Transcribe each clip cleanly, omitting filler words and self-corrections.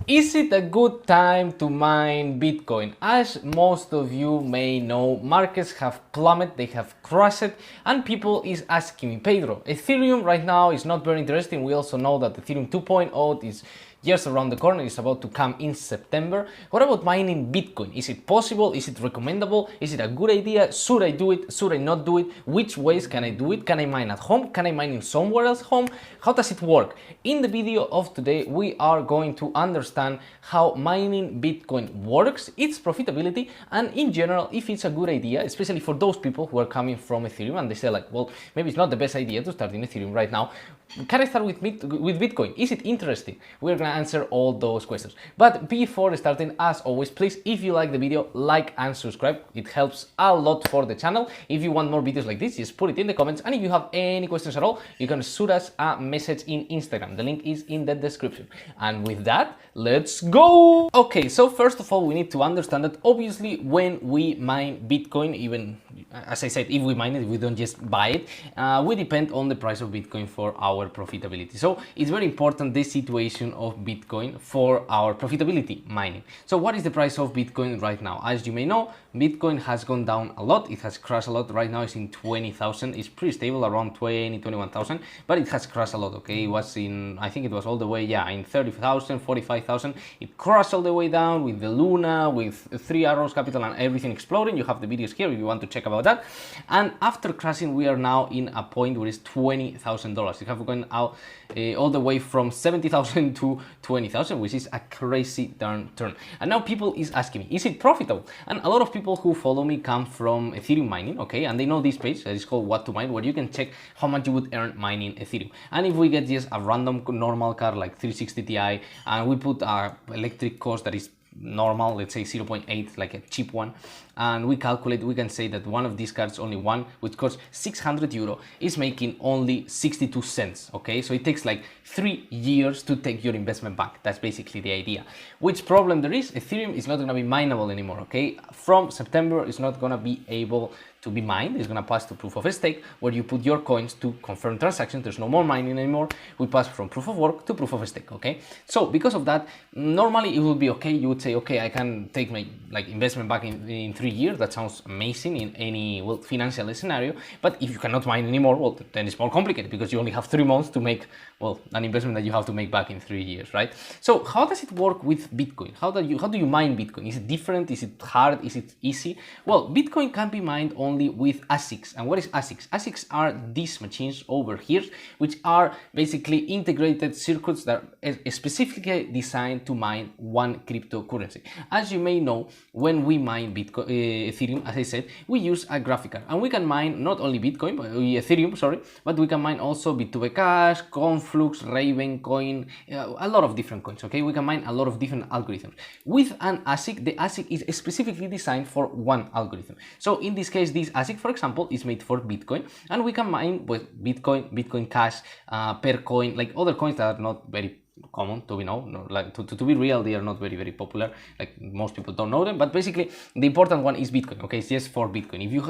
Is it a good time to mine Bitcoin? As most of you may know, markets have plummeted, they have crashed, and people is asking me, Pedro, Ethereum right now is not very interesting. We also know that Ethereum 2.0 is just around the corner, it's about to come in September. What about mining Bitcoin? Is it possible? Is it recommendable? Is it a good idea? Should I do it? Should I not do it? Which ways can I do it? Can I mine at home? Can I mine in somewhere else home? How does it work? In the video of today, we are going to understand how mining Bitcoin works, its profitability, and in general, if it's a good idea, especially for those people who are coming from Ethereum and they say like, well, maybe it's not the best idea to start in Ethereum right now. Can I start with Bitcoin? Is it interesting? We're gonna answer all those questions. But before starting, as always, please, if you like the video, like and subscribe. It helps a lot for the channel. If you want more videos like this, just put it in the comments. And if you have any questions at all, you can shoot us a message in Instagram. The link is in the description. And with that, let's go! Okay, so first of all, we need to understand that obviously when we mine Bitcoin, even as I said, if we mine it, we don't just buy it, we depend on the price of Bitcoin for our profitability. So it's very important, the situation of Bitcoin for our profitability mining. So what is the price of Bitcoin right now? As you may know, Bitcoin has gone down a lot. It has crashed a lot. Right now it's in 20,000. It's pretty stable around 21,000, but it has crashed a lot. Okay, it was in, I think it was all the way, yeah, in 30,000, 45,000. It crashed all the way down with the Luna, with 3 arrows capital and everything exploding. You have the videos here if you want to check about that. And after crashing, we are now in a point where it's $20,000. It have gone out all the way from 70,000 to 20,000, which is a crazy darn turn. And now people is asking me, is it profitable? And a lot of people who follow me come from Ethereum mining, okay, and they know this page that is called What to Mine, where you can check how much you would earn mining Ethereum. And if we get just a random normal car like 360 Ti and we put our electric cost that is normal, let's say 0.8, like a cheap one, and we calculate, we can say that one of these cards, only one, which costs 600 euro, is making only 62 cents. Okay, so it takes like 3 years to take your investment back. That's basically the idea. Which problem there is? Ethereum is not going to be mineable anymore. Okay, from September it's not going to be able to be mined. It's going to pass to proof of stake, where you put your coins to confirm transactions. There's no more mining anymore. We pass from proof of work to proof of stake. Okay, so because of that, normally it would be okay. You would say, okay, I can take my investment back in 3 years. That sounds amazing in any financial scenario. But if you cannot mine anymore, well, then it's more complicated because you only have 3 months to make, well, an investment that you have to make back in 3 years, right? So how does it work with Bitcoin? How do you mine Bitcoin? Is it different? Is it hard? Is it easy? Well, Bitcoin can be mined only with Asics. And what is Asics? Asics are these machines over here, which are basically integrated circuits that are specifically designed to mine one cryptocurrency. As you may know, when we mine Bitcoin, Ethereum, as I said, we use a graphic card, and we can mine not only Bitcoin, but Ethereum, sorry, but we can mine also Bit2B Cash, Conflux, Ravencoin, a lot of different coins. Okay, we can mine a lot of different algorithms. With an ASIC, the ASIC is specifically designed for one algorithm. So in this case, this ASIC, for example, is made for Bitcoin, and we can mine with Bitcoin, Bitcoin Cash, Percoin, like other coins that are not very common to be known, no, like to be real, they are not very popular, like most people don't know them, but basically the important one is Bitcoin. Okay, it's just for Bitcoin. If you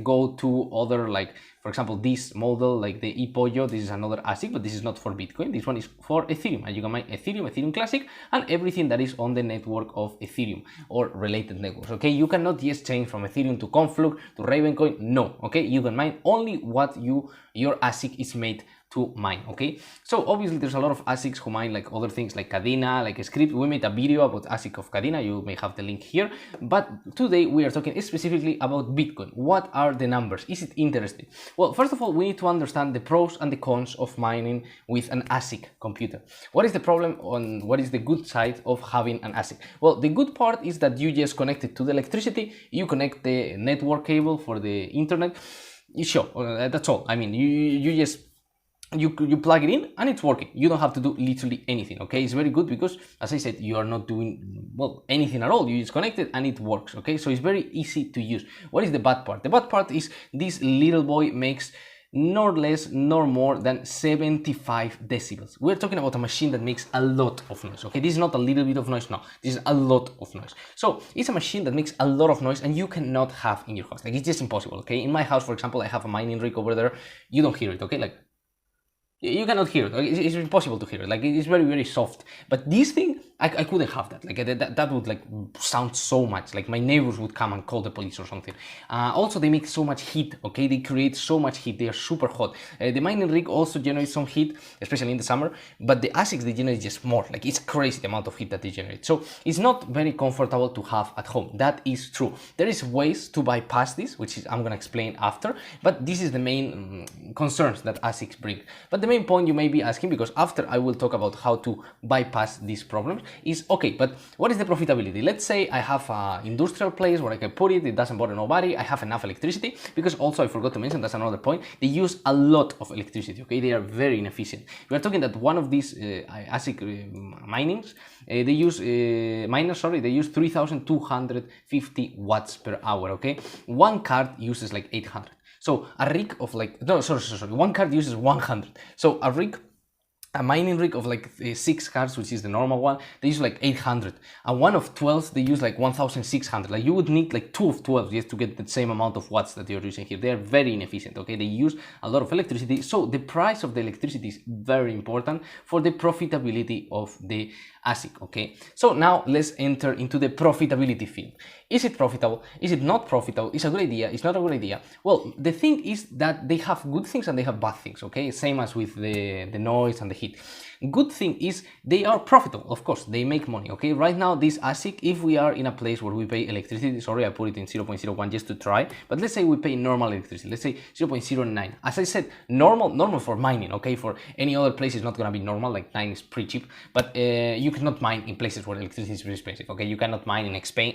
go to other, like for example this model like the ePollo, this is another ASIC, but this is not for Bitcoin. This one is for Ethereum, and you can mine Ethereum, Ethereum Classic, and everything that is on the network of Ethereum or related networks. Okay, you cannot just change from Ethereum to Conflux to Ravencoin. No, okay, you can mine only what your ASIC is made to mine. Okay, so obviously there's a lot of ASICs who mine like other things like Cadena, like a script. We made a video about ASIC of Cadena, you may have the link here, but today we are talking specifically about Bitcoin. What are the numbers? Is it interesting? Well, first of all, we need to understand the pros and the cons of mining with an ASIC computer. What is the problem on what is the good side of having an ASIC? Well, the good part is that you just connect it to the electricity, you connect the network cable for the internet, sure, that's all. I mean, you just you plug it in and it's working. You don't have to do literally anything. Okay, it's very good because, as I said, you are not doing, well, anything at all. You just connect it and it works. Okay, so it's very easy to use. What is the bad part? The bad part is this little boy makes nor less nor more than 75 decibels. We're talking about a machine that makes a lot of noise. Okay, this is not a little bit of noise, no, this is a lot of noise. So it's a machine that makes a lot of noise and you cannot have in your house. Like, it's just impossible. Okay, in my house, for example, I have a mining rig over there. You don't hear it. Okay, like, you cannot hear it. It's impossible to hear it. Like, it's very, very soft. But this thing I couldn't have that. Like that would like sound so much. Like my neighbors would come and call the police or something. Also, they make so much heat. Okay, they create so much heat. They are super hot. The mining rig also generates some heat, especially in the summer. But the Asics, they generate just more. Like it's crazy the amount of heat that they generate. So it's not very comfortable to have at home. That is true. There is ways to bypass this, which is I'm gonna explain after. But this is the main concerns that Asics bring. But the main point you may be asking, because after I will talk about how to bypass these problems, is okay, but what is the profitability? Let's say I have an industrial place where I can put it, it doesn't bother nobody, I have enough electricity, because also I forgot to mention, that's another point, they use a lot of electricity, okay? They are very inefficient. We are talking that one of these ASIC minings, they use 3,250 watts per hour, okay? One card uses like 800. So a rig of like, no, sorry, one card uses 100. So a mining rig of like 6 cards, which is the normal one, they use like 800. And one of 12s, they use like 1,600. Like you would need like 2 of 12 just to get the same amount of watts that you're using here. They are very inefficient, okay? They use a lot of electricity. So the price of the electricity is very important for the profitability of the ASIC, okay? So now let's enter into the profitability field. Is it profitable? Is it not profitable? Is it a good idea? It's not a good idea? Well, the thing is that they have good things and they have bad things, okay? Same as with the noise and the heat. Good thing is they are profitable, of course, they make money, okay? Right now, this ASIC, if we are in a place where we pay electricity, sorry, I put it in 0.01 just to try, but let's say we pay normal electricity, let's say 0.09. As I said, normal for mining, okay? For any other place, it's not gonna be normal, like 9 is pretty cheap, but you cannot mine in places where electricity is very expensive, okay? You cannot mine in Spain,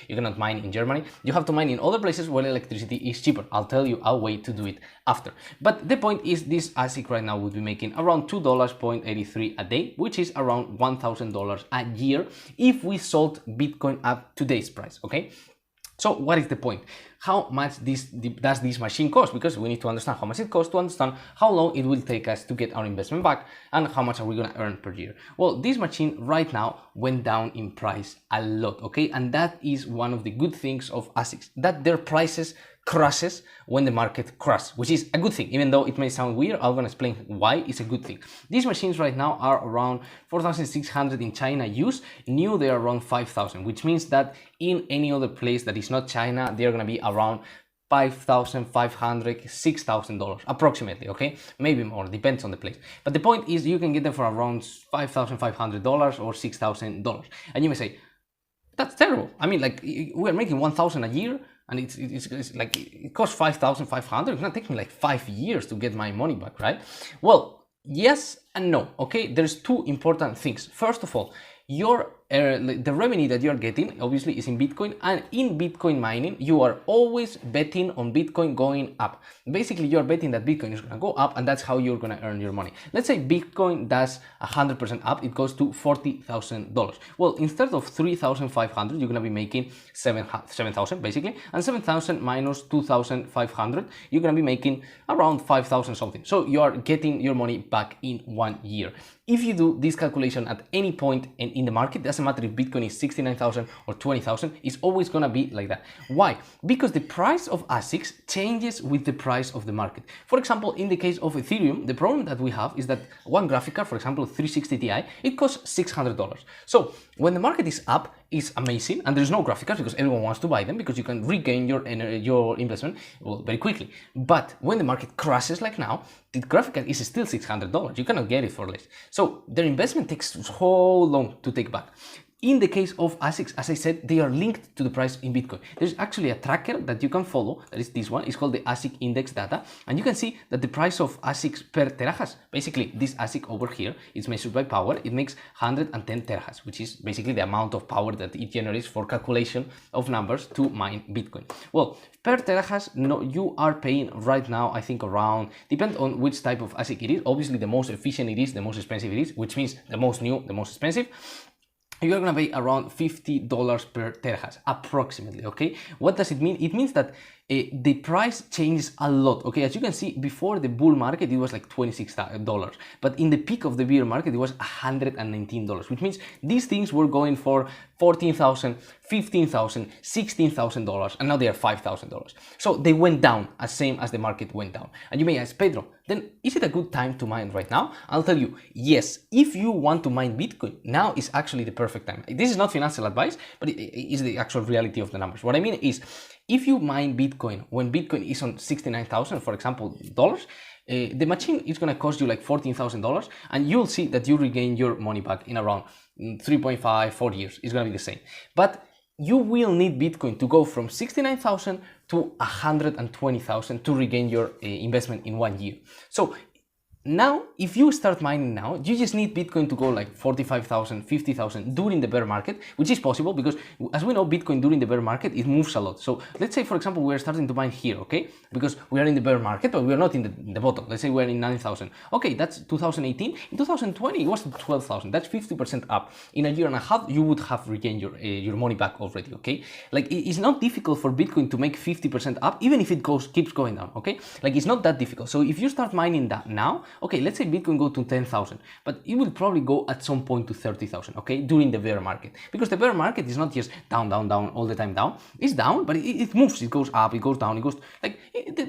you cannot mine in Germany, you have to mine in other places where electricity is cheaper. I'll tell you a way to do it after. But the point is this ASIC right now would be making around $2.83 a day, which is around $1,000 a year if we sold Bitcoin at today's price, okay? So what is the point? How much does this machine cost? Because we need to understand how much it costs to understand how long it will take us to get our investment back and how much are we gonna earn per year. Well, this machine right now went down in price a lot, okay? And that is one of the good things of ASICs, that their prices crashes when the market crashes, which is a good thing, even though it may sound weird. I'm gonna explain why it's a good thing. These machines right now are around 4,600 in China use, new they are around 5,000, which means that in any other place that is not China, they're gonna be around $5,500, $6,000 approximately, okay? Maybe more, depends on the place. But the point is you can get them for around $5,500 or $6,000. And you may say, that's terrible. I mean, like, we're making 1,000 a year, and it's like, it costs 5,500. It's gonna take me like 5 years to get my money back, right? Well, yes and no, okay? There's two important things. First of all, the revenue that you're getting obviously is in Bitcoin, and in Bitcoin mining you are always betting on Bitcoin going up. Basically you're betting that Bitcoin is going to go up, and that's how you're going to earn your money. Let's say Bitcoin does 100% up, it goes to $40,000. Well, instead of 3,500 you're going to be making 7,000 basically, and 7,000 minus 2,500 you're going to be making around 5,000 something. So you are getting your money back in 1 year. If you do this calculation at any point in the market, doesn't matter if Bitcoin is 69,000 or 20,000, it's always gonna be like that. Why? Because the price of ASICs changes with the price of the market. For example, in the case of Ethereum, the problem that we have is that one graphic card, for example, 360 Ti, it costs $600. So when the market is up, it's amazing, and there's no graphic cards because everyone wants to buy them because you can regain your investment very quickly. But when the market crashes like now, the graphic card is still $600. You cannot get it for less. So their investment takes so long to take back. In the case of ASICs, as I said, they are linked to the price in Bitcoin. There's actually a tracker that you can follow, that is this one, it's called the ASIC index data, and you can see that the price of ASICs per terahash, basically this ASIC over here, is measured by power, it makes 110 terahash, which is basically the amount of power that it generates for calculation of numbers to mine Bitcoin. Well, per terahash, no, you are paying right now, I think around, depends on which type of ASIC it is, obviously the most efficient it is, the most expensive it is, which means the most new, the most expensive. You're gonna pay around $50 per terahash, approximately, okay? What does it mean? It means that the price changes a lot. Okay, as you can see, before the bull market it was like $26, but in the peak of the bear market it was $119, which means these things were going for $14,000, $15,000, $16,000, and now they are $5,000. So they went down as same as the market went down. And you may ask, Pedro, then is it a good time to mine right now? I'll tell you, yes. If you want to mine Bitcoin, now is actually the perfect time. This is not financial advice, but it is the actual reality of the numbers. What I mean is, if you mine Bitcoin when Bitcoin is on 69,000, for example, dollars, the machine is going to cost you like $14,000, and you'll see that you regain your money back in around 3.5, 4 years. It's going to be the same. But you will need Bitcoin to go from 69,000 to 120,000 to regain your investment in 1 year. So now, if you start mining now, you just need Bitcoin to go like 45,000, 50,000 during the bear market, which is possible because, as we know, Bitcoin during the bear market, it moves a lot. So let's say, for example, we're starting to mine here, okay? Because we are in the bear market, but we are not in the bottom. Let's say we're in 9,000. Okay, that's 2018. In 2020, it was 12,000. That's 50% up. In a year and a half, you would have regained your money back already, okay? Like, it's not difficult for Bitcoin to make 50% up, even if it keeps going down, okay? Like, it's not that difficult. So if you start mining that now, okay, let's say Bitcoin go to 10,000, but it will probably go at some point to 30,000, okay, during the bear market. Because the bear market is not just down, down, down, all the time down. It's down, but it moves. It goes up, it goes down, it goes, like,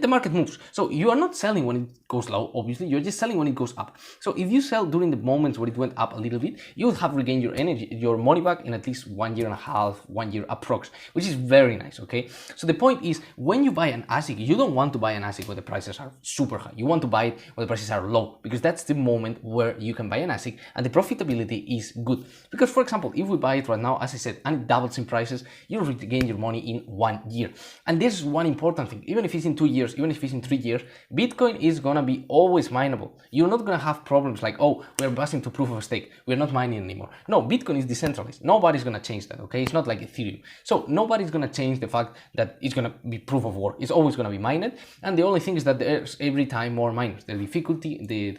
the market moves. So you are not selling when it goes low, obviously, you're just selling when it goes up. So if you sell during the moments where it went up a little bit, you will have regained your energy, your money back in at least 1 year and a half, 1 year approx, which is very nice, okay? So the point is, when you buy an ASIC, you don't want to buy an ASIC where the prices are super high. You want to buy it where the prices are low, because that's the moment where you can buy an ASIC and the profitability is good. Because, for example, if we buy it right now, as I said, and it doubles in prices, you'll regain your money in 1 year. And this is one important thing. Even if it's in 2 years, even if it's in 3 years, Bitcoin is gonna be always mineable. You're not gonna have problems like, oh, we're passing to proof of stake, we're not mining anymore. No, Bitcoin is decentralized. Nobody's gonna change that, okay? It's not like Ethereum. So nobody's gonna change the fact that it's gonna be proof of work. It's always gonna be mined, and the only thing is that there's every time more miners. The difficulty, the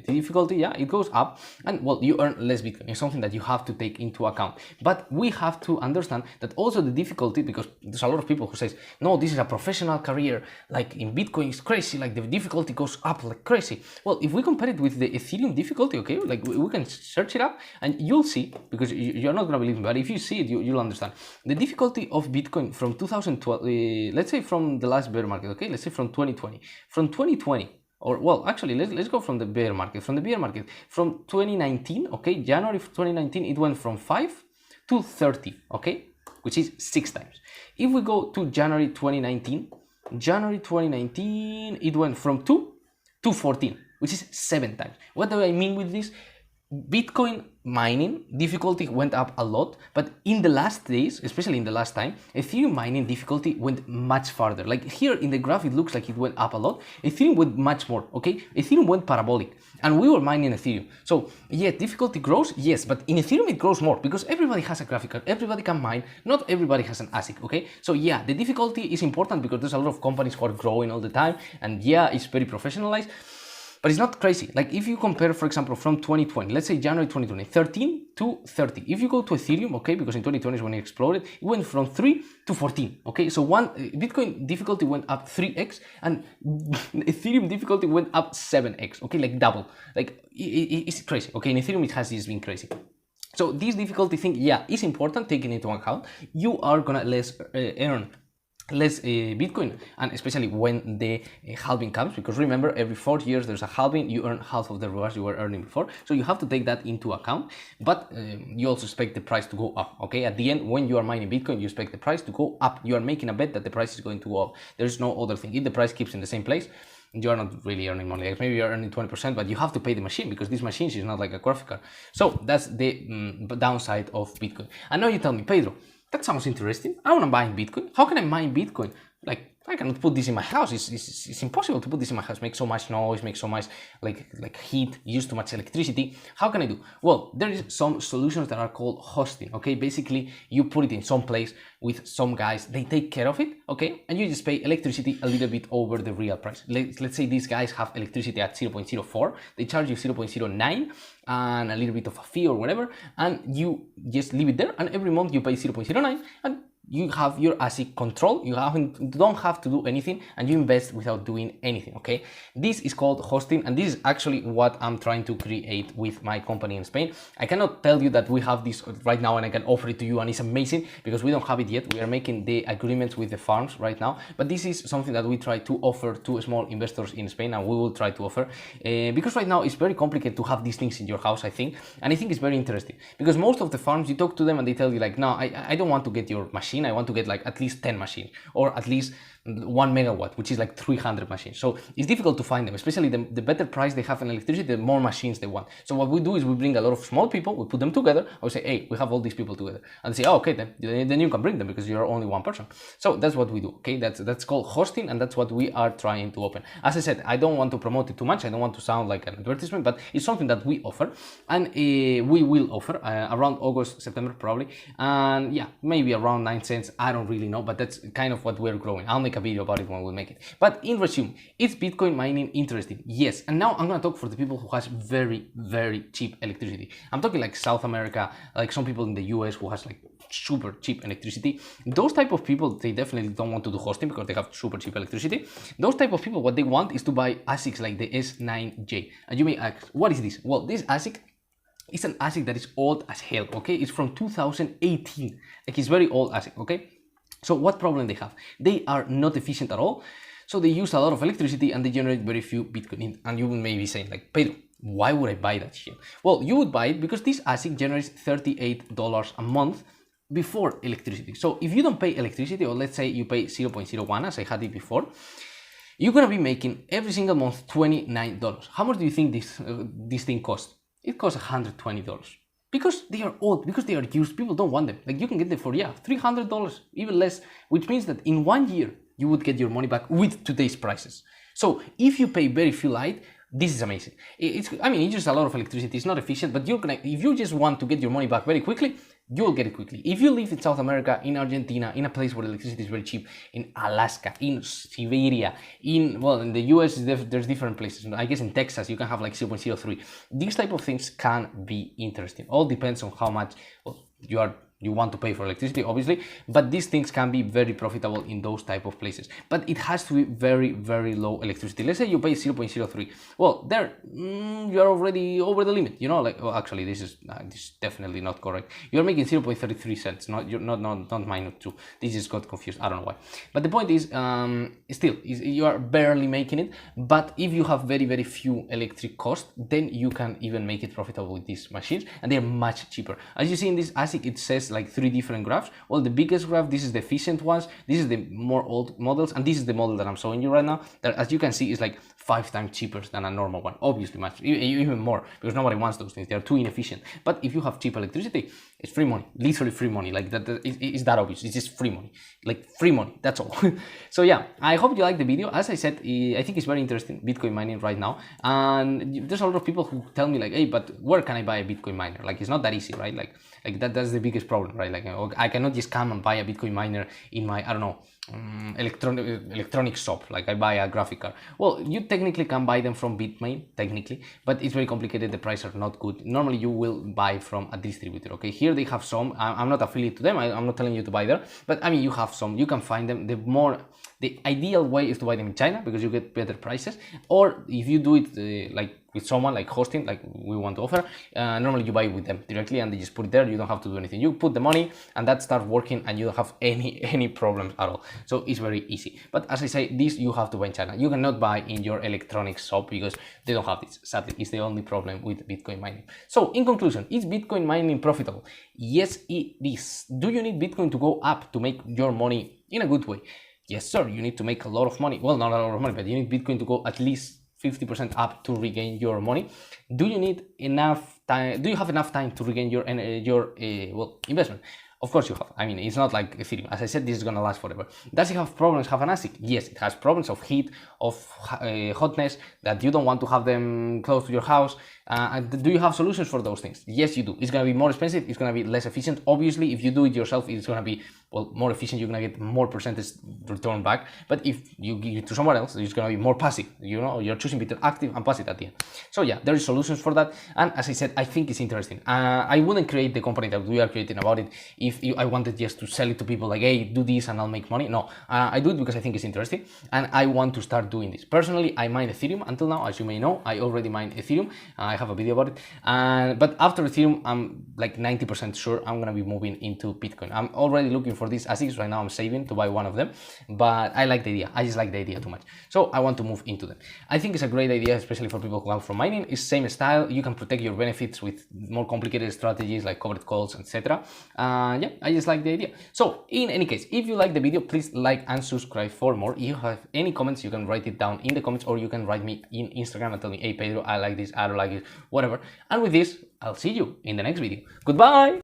difficulty, yeah, it goes up, and well, you earn less Bitcoin. It's something that you have to take into account. But we have to understand that also the difficulty, because there's a lot of people who says, no, this is a professional career, like in Bitcoin it's crazy, like the difficulty goes up like crazy. Well, if we compare it with the Ethereum difficulty, okay, like we can search it up and you'll see, because you're not gonna believe me, but if you see it, you'll understand. The difficulty of Bitcoin from 2012, let's say from the last bear market, okay, let's say from 2020, or well, actually, let's go from the bear market. From 2019, okay, January of 2019, it went from 5 to 30, okay, which is 6 times. If we go to January 2019, it went from 2 to 14, which is 7 times. What do I mean with this? Bitcoin mining difficulty went up a lot, but in the last days, especially in the last time, Ethereum mining difficulty went much farther. Like here in the graph, it looks like it went up a lot. Ethereum went much more, okay? Ethereum went parabolic, and we were mining Ethereum. So yeah, difficulty grows, yes, but in Ethereum it grows more because everybody has a graphic card, everybody can mine, not everybody has an ASIC, okay? So yeah, the difficulty is important because there's a lot of companies who are growing all the time, and yeah, it's very professionalized. But it's not crazy. Like if you compare, for example, from 2020, let's say January 2020, 13 to 30. If you go to Ethereum, okay, because in 2020 is when it exploded, it went from 3 to 14, okay? So Bitcoin difficulty went up 3x and Ethereum difficulty went up 7x, okay? Like double. Like it's crazy, okay? In Ethereum, it has just been crazy. So this difficulty thing, yeah, is important, taking into account. You are gonna earn less Bitcoin, and especially when the halving comes, because remember, every 4 years there's a halving, you earn half of the rewards you were earning before, so you have to take that into account. But you also expect the price to go up, okay? At the end, when you are mining Bitcoin, you expect the price to go up. You are making a bet that the price is going to go up. There's no other thing. If the price keeps in the same place, you are not really earning money. Like maybe you're earning 20%, but you have to pay the machine because this machine is not like a graphic card. So that's the downside of Bitcoin. And now you tell me, Pedro, that sounds interesting. I want to mine Bitcoin. How can I mine Bitcoin? Like, I cannot put this in my house. It's impossible to put this in my house. Make so much noise, make so much like heat, use too much electricity. How can I do? Well, there is some solutions that are called hosting. Okay, basically you put it in some place with some guys. They take care of it. Okay, and you just pay electricity a little bit over the real price. Let's say these guys have electricity at 0.04. They charge you 0.09 and a little bit of a fee or whatever, and you just leave it there. And every month you pay 0.09 and you have your ASIC control. You don't have to do anything, and you invest without doing anything. Okay, this is called hosting, and this is actually what I'm trying to create with my company in Spain. I cannot tell you that we have this right now and I can offer it to you and it's amazing, because we don't have it yet. We are making the agreements with the farms right now, but this is something that we try to offer to small investors in Spain, and we will try to offer because right now it's very complicated to have these things in your house, I think, and I think it's very interesting because most of the farms, you talk to them and they tell you like, no, I don't want to get your machine, I want to get like at least 10 machines or at least 1 megawatt, which is like 300 machines. So it's difficult to find them, especially the better price they have in electricity, the more machines they want. So what we do is we bring a lot of small people, we put them together, I would say, hey, we have all these people together, and they say, oh, okay, then you can bring them because you're only one person. So that's what we do. Okay, that's called hosting, and that's what we are trying to open. As I said, I don't want to promote it too much, I don't want to sound like an advertisement, but it's something that we offer, and we will offer around August, September probably, and yeah, maybe around 9 cents, I don't really know, but that's kind of what we're growing. I'll make a video about it when we make it. But in resume, is Bitcoin mining interesting? Yes. And now I'm gonna talk for the people who has very, very cheap electricity. I'm talking like South America, like some people in the US who has like super cheap electricity. Those type of people, they definitely don't want to do hosting because they have super cheap electricity. Those type of people, what they want is to buy ASICs like the S9J. And you may ask, what is this? Well, this ASIC, it's an ASIC that is old as hell, okay? It's from 2018. Like, it's very old ASIC, okay? So what problem they have? They are not efficient at all. So they use a lot of electricity and they generate very few Bitcoin. And you may be saying like, Pedro, why would I buy that shit? Well, you would buy it because this ASIC generates $38 a month before electricity. So if you don't pay electricity, or let's say you pay 0.01 as I had it before, you're gonna be making every single month $29. How much do you think this thing costs? It costs $120. Because they are old, because they are used, people don't want them. Like, you can get them for, yeah, $300, even less, which means that in 1 year, you would get your money back with today's prices. So if you pay very few light, this is amazing. It uses a lot of electricity, it's not efficient, but if you just want to get your money back very quickly, you will get it quickly. If you live in South America, in Argentina, in a place where electricity is very cheap, in Alaska, in Siberia, in the US, there's different places. I guess in Texas, you can have like 0.03. These type of things can be interesting. All depends on how much you want to pay for electricity, obviously, but these things can be very profitable in those type of places. But it has to be very, very low electricity. Let's say you pay 0.03. Well, there you're already over the limit. You know, like, well, actually, this is definitely not correct. You're making 0.33 cents. Not minus 2. This just got confused. I don't know why. But the point is, still, you are barely making it. But if you have very, very few electric costs, then you can even make it profitable with these machines, and they're much cheaper. As you see in this ASIC, it says like 3 different graphs. Well, the biggest graph, this is the efficient ones, this is the more old models, and this is the model that I'm showing you right now, that as you can see is like 5 times cheaper than a normal one, obviously much, even more, because nobody wants those things, they are too inefficient. But if you have cheap electricity, it's free money, literally free money, like it's that obvious, it's just free money, like free money, that's all. So yeah, I hope you like the video. As I said, I think it's very interesting, Bitcoin mining right now, and there's a lot of people who tell me like, hey, but where can I buy a Bitcoin miner? Like, it's not that easy, right? Like that's the biggest problem, right? Like, I cannot just come and buy a Bitcoin miner in my, I don't know, electronic shop, like I buy a graphic card. Well, you technically can buy them from Bitmain, technically, but it's very complicated, the prices are not good. Normally you will buy from a distributor, okay? Here they have some, I'm not affiliate to them, I'm not telling you to buy there, but I mean, you have some, you can find them. The ideal way is to buy them in China because you get better prices, or if you do it like with someone like hosting, like we want to offer, normally you buy it with them directly and they just put it there, you don't have to do anything. You put the money and that starts working and you don't have any problems at all. So it's very easy. But as I say, this you have to buy in China. You cannot buy in your electronics shop because they don't have this. Sadly, it's the only problem with Bitcoin mining. So in conclusion, is Bitcoin mining profitable? Yes, it is. Do you need Bitcoin to go up to make your money in a good way? Yes, sir. You need to make a lot of money. Well, not a lot of money, but you need Bitcoin to go at least 50% up to regain your money. Do you need enough time? Do you have enough time to regain your investment? Of course you have. I mean, it's not like Ethereum. As I said, this is gonna last forever. Does it have problems? Have an ASIC? Yes, it has problems of heat, of hotness, that you don't want to have them close to your house. And do you have solutions for those things? Yes, you do. It's gonna be more expensive. It's gonna be less efficient. Obviously, if you do it yourself, it's gonna be more efficient. You're gonna get more percentage return back. But if you give it to someone else, it's gonna be more passive. You know, you're choosing between active and passive at the end. So yeah, there is solutions for that. And as I said, I think it's interesting. I wouldn't create the company that we are creating about it if I wanted just to sell it to people like, hey, do this and I'll make money. No, I do it because I think it's interesting and I want to start doing this. Personally, I mine Ethereum until now, as you may know. I already mine Ethereum. I have a video about it. But after Ethereum, I'm like 90% sure I'm gonna be moving into Bitcoin. I'm already looking for these Asics right now. I'm saving to buy one of them, but I like the idea. I just like the idea too much, so I want to move into them. I think it's a great idea, especially for people who come from mining. It's same style. You can protect your benefits with more complicated strategies like covered calls, etc. Yeah, I just like the idea. So in any case, if you like the video, please like and subscribe for more. If you have any comments, you can write it down in the comments, or you can write me in Instagram and tell me, hey Pedro, I like this, I don't like it, whatever. And with this, I'll see you in the next video. Goodbye.